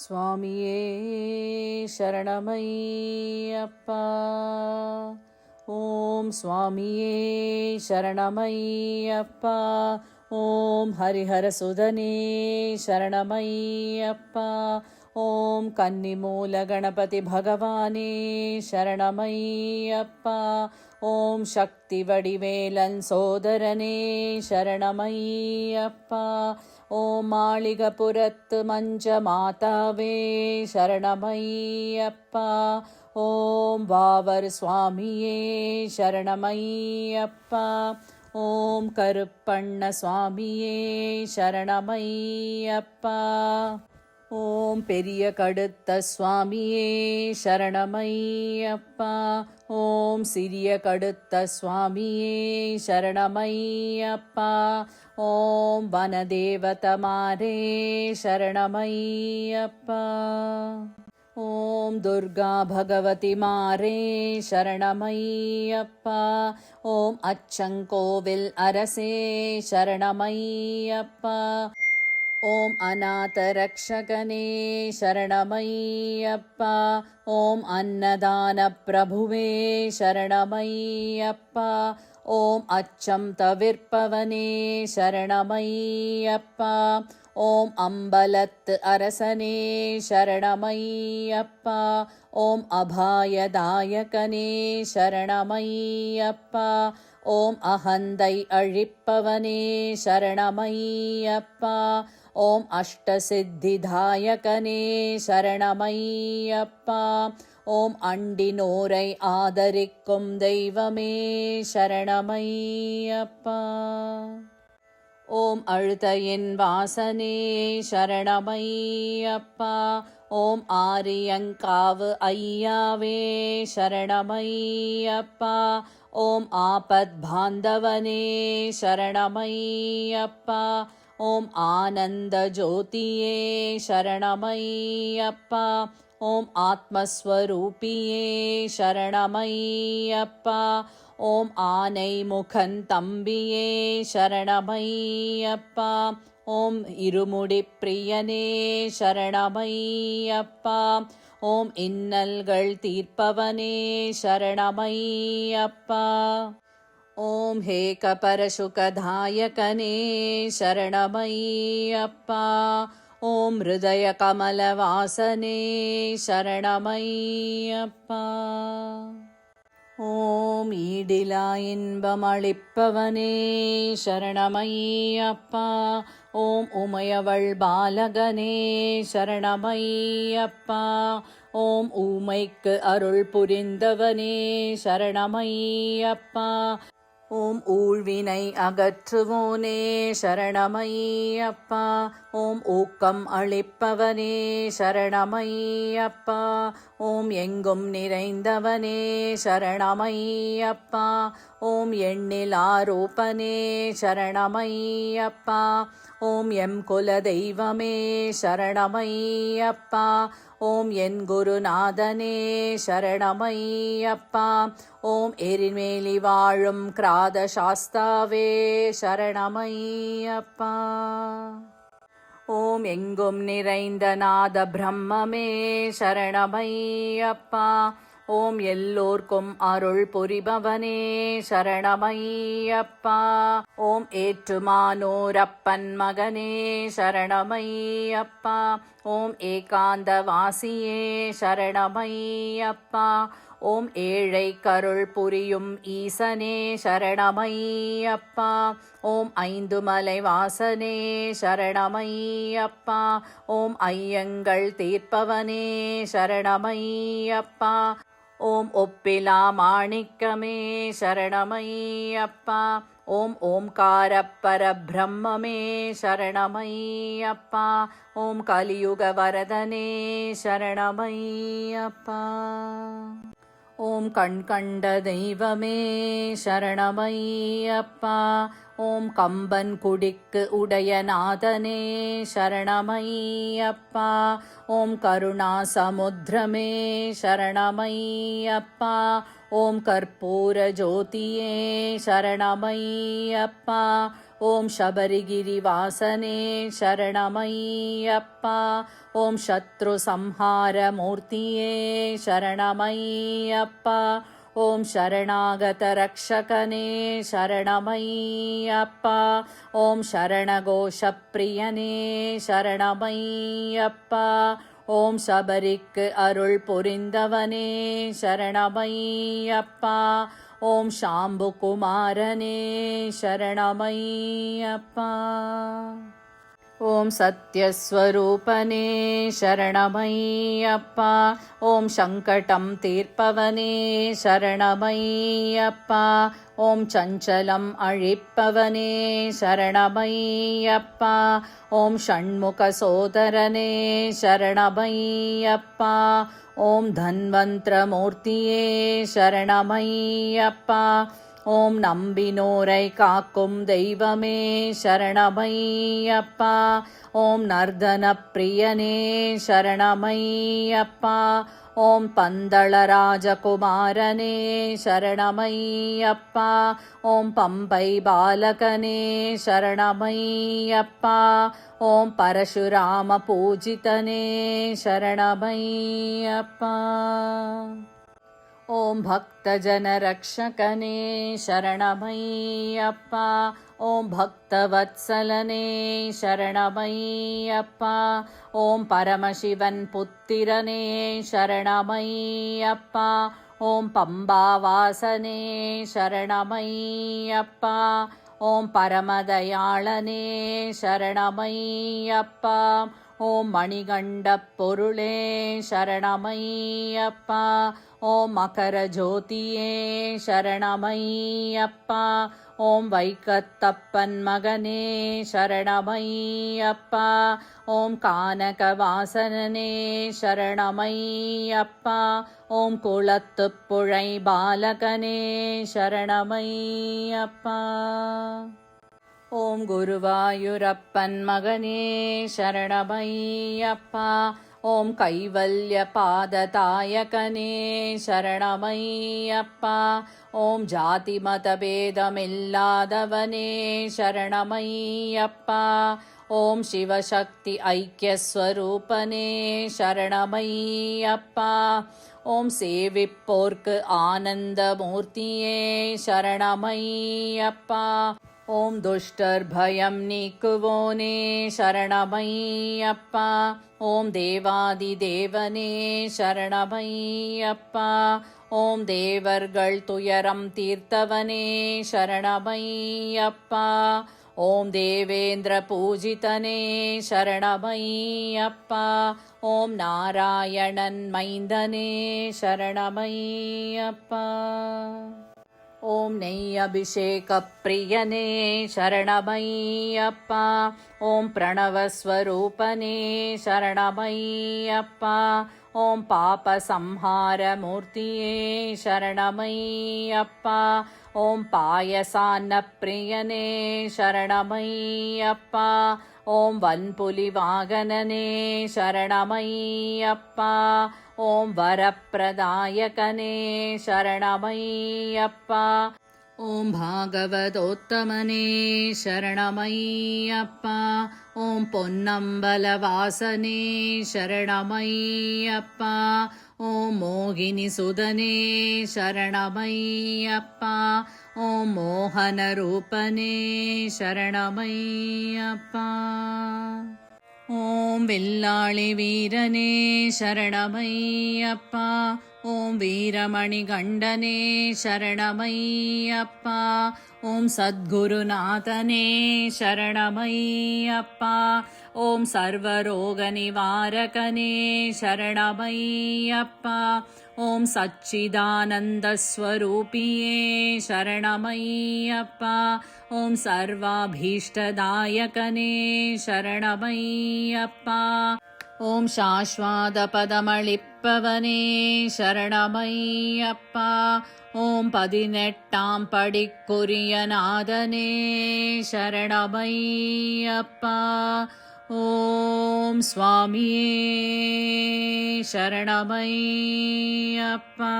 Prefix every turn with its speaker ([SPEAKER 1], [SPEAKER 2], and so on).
[SPEAKER 1] சுவாமியே சரணமையப்பா. ஓம் சுவாமியே சரணமையப்பா. ஓம் ஹரிஹர சுதனே சரணமையப்பா. ஓம் கன்னிமூல கணபதி பகவானே சரணமையப்பா. ஓம் சக்தி வடிவேலன் சோதரனே சரணமையப்பா. ஓம் மாளிகபுரத்து மஞ்ச மாதாவே சரணமையப்பா. ஓம் வாவர் சுவாமியே சரணமையப்பா. ஓம் கருப்பண்ண சுவாமியே சரணமையப்பா. ஓம் பெரிய கடுத்த சுவாமியே சரணமையப்பா. ஓம் சிறிய கடுத்த சுவாமியே சரணமையப்பா. ஓம் வனதேவதமாரே சரணமையப்பா. ஓம் துர்கா பகவதி மாரே சரணமையப்பா. ஓம் அச்சங்கோவில் அரசே சரணமையப்பா. ஓம் அநாத ரக்ஷகனே சரணமையப்பா. ஓம் அன்னதான பிரபுவே சரணமையப்பா. ஓம் அச்சம் தவிர்ப்பவனே சரணமையப்பா. ஓம் அம்பலத்து அரசனே சரணமையப்பா. ஓம் அபாயதாயகனே சரணமையப்பா. ஓம் அகந்தை அழிப்பவனே சரணமையப்பா. ஓம் அஷ்டசித்திதாயகனே சரணமையப்பா. ஓம் அண்டினோரை ஆதரிக்கும் தெய்வமே சரணமையப்பா. ஓம் அழுதையின் வாசனே சரணமையப்பா. ஓம் ஆரியங்காவு ஐயாவே சரணமையப்பா. ஓம் ஆபத் பாந்தவனே சரணமையப்பா. ஓம் ஆனந்த ஜோதியே சரணமையப்பா. ஓம் ஆத்மஸ்வரூபியே சரணமையப்பா. ஓம் ஆனை முகன் தம்பியே சரணமையப்பா. ஓம் இருமுடி பிரியனே சரணமையப்பா. ஓம் இன்னல்கள் தீர்ப்பவனே சரணமையப்பா. ஓம் ஹேகபரசுகதாயகனே சரணமையப்பா. ஓம் ஹிருதய கமலவாசனே சரணமையப்பா. ஓம் ஈடிலா இன்பமளிப்பவனே சரணமையப்பா. ஓம் உமையவள் பாலகனே சரணமையப்பா. ஓம் ஊமைக்கு அருள் புரிந்தவனே சரணமையப்பா. ஓம் ஊழ்வினை அகற்றுவோனே சரணமையப்பா. ஓம் ஊக்கம் அளிப்பவனே சரணமையப்பா. ஓம் எங்கும் நிறைந்தவனே சரணமையப்பா. ஓம் எண்ணிலாரூபனே சரணமையப்பா. ஓம் எம் குல தெய்வமே சரணமையப்பா. ஓம் என் குருநாதனே சரணமையப்பா. ஓம் எரிமேலி வாழும் கிராத சாஸ்தாவே சரணமையப்பா. ஓம் எங்கும் நிறைந்த நாத பிரம்மமே சரணமையப்பா. ஓம் எல்லோர்க்கும் அருள் புரிபவனே சரணமையப்பா. ஓம் ஏற்றுமானோரப்பன் மகனே சரணமையப்பா. ஓம் ஏகாந்தவாசியே சரணமையப்பா. ஓம் ஏழை கருள் புரியும் ஈசனே சரணமையப்பா. ஓம் ஐந்து மலை வாசனே சரணமையப்பா. ஓம் ஐயங்கள் தீர்ப்பவனே சரணமையப்பா. ஓம் ஒப்பிலா மாணிக்கமே சரணமையப்பா. ஓம் ஓம்கார பரபிரம்மே சரணமையப்பா. ஓம் கலியுக வரதனே சரணமையப்பா. ஓம் கண் கண்ட தெய்வமே சரணமையப்பா. ஓம் கம்பன் குடிக்கு உடையநாதனே சரணமையப்பா. ஓம் கருணா சமுத்திரமே சரணமையப்பா. ஓம் கற்பூர ஜோதியே சரணமையப்பா. ஓம் சபரிகிரிவாசனே சரணமையப்பா. ஓம் சத்ரு சம்ஹார மூர்த்தியே சரணமையப்பா. ஓம் சரணாகத ரக்ஷகனே சரணமையப்பா. ஓம் சரணகோஷப்பிரியனே சரணமையப்பா. ஓம் சபரிக்கு அருள் புரிந்தவனே சரணமையப்பா. ஓம் சாம்புகுமாரனே சரணமையப்பா. ஓம் சத்யஸ்வரூபனே சரணமையப்பா. ஓம் சங்கடம் தீர்ப்பவனே சரணமையப்பா. ஓம் சஞ்சலம் அழிப்பவனே சரணமையப்பா. ஓம் ஷண்முக சோதரனே சரணமையப்பா. ஓம் தன்வந்திரமூர்த்தியே சரணமையப்பா. ஓம் நம்பினோரை காக்கும் தெய்வமே சரணமையப்பா. ஓம் நர்தன பிரியனே சரணமையப்பா. ஓம் பந்தளராஜகுமாரனே சரணமையப்பா. ஓம் பம்பை பாலகனே சரணமையப்பா. ஓம் பரசுராம பூஜிதனே சரணமையப்பா. ஓம் பக்தஜனரக்ஷகனே சரணமையப்பா. ஓம் பக்தவத்சலனே சரணமையப்பா. ஓம் பரமசிவன் புத்திரனே சரணமையப்பா. ஓம் பம்பாவாசனே சரணமையப்பா. ஓம் பரமதயாளனே சரணமையப்பா. ஓம் மணிகண்ட பொருளே சரணமையப்பா. ஓம் மகர ஜோதியே சரணமையப்பா. ஓம் வைக்கத்தப்பன் மகனே சரணமையப்பா. ஓம் கானகவாசனனே சரணமையப்பா. ஓம் குளத்துப்புழை பாலகனே சரணமையப்பா. ஓம் குருவாயூரப்பன் மகனே சரணமையப்பா. ஓம் கைவல்ய பாததாயகனே சரணமையப்பா. ஓம் ஜாதி மதபேதமில்லாதவனே சரணமையப்பா. ஓம் சிவசக்தி ஐக்கியஸ்வரூபனே சரணமையப்பா. ஓம் சேவிப்போர்க்கு ஆனந்தமூர்த்தியே சரணமையப்பா. ஓம் துஷ்டர் பயம் நீக்குவோனே சரணமையப்பா. ஓம் தேவாதி தேவனே சரணமையப்பா. ஓம் தேவர்கள் துயரம் தீர்த்தவனே சரணமையப்பா. ஓம் தேவேந்திர பூஜிதனே சரணமையப்பா. ஓம் நாராயணன் மைந்தனே சரணமையப்பா. ஓம் நெய் அபிஷேக பிரியனே சரணமையப்பா. ஓம் பிரணவஸ்வரூபனே சரணமையப்பா. ஓம் பாப சம்ஹார மூர்த்தியே சரணமையப்பா. ஓம் பாயசான்ன பிரியனே சரணமையப்பா. ஓம் வன்புலி வாகனனே சரணமையப்பா. ஓம் வரப்பிரதாயகனே சரணமையப்பா. ஓம் பாகவதோத்தமனே சரணமையப்பா. ஓம் பொன்னம்பலவாசனே சரணமையப்பா. ஓம் மோகினி சுதனே சரணமையப்பா. ஓம் மோகனரூபனே சரணமையப்பா. ஓம் வில்லாளி வீரனே சரணமையப்பா. ஓம் வீரமணி கண்டனே சரணமையப்பா. ஓம் சத்குருநாதனே சரணமையப்பா. ஓம் சர்வரோக நிவாரகனே சரணமையப்பா. ஓம் சச்சிதானந்த ஸ்வரூபியே சரணமையப்பா. ஓம் சர்வாபீஷ்டதாயகனே சரணமையப்பா. ஓம் சாஸ்வாத பதமளிப்பவனே சரணமையப்பா. ஓம் 18ஆம் படிக்குரிய நாதனே சரணமையப்பா. ஓம் சுவாமியே சரணமையப்பா.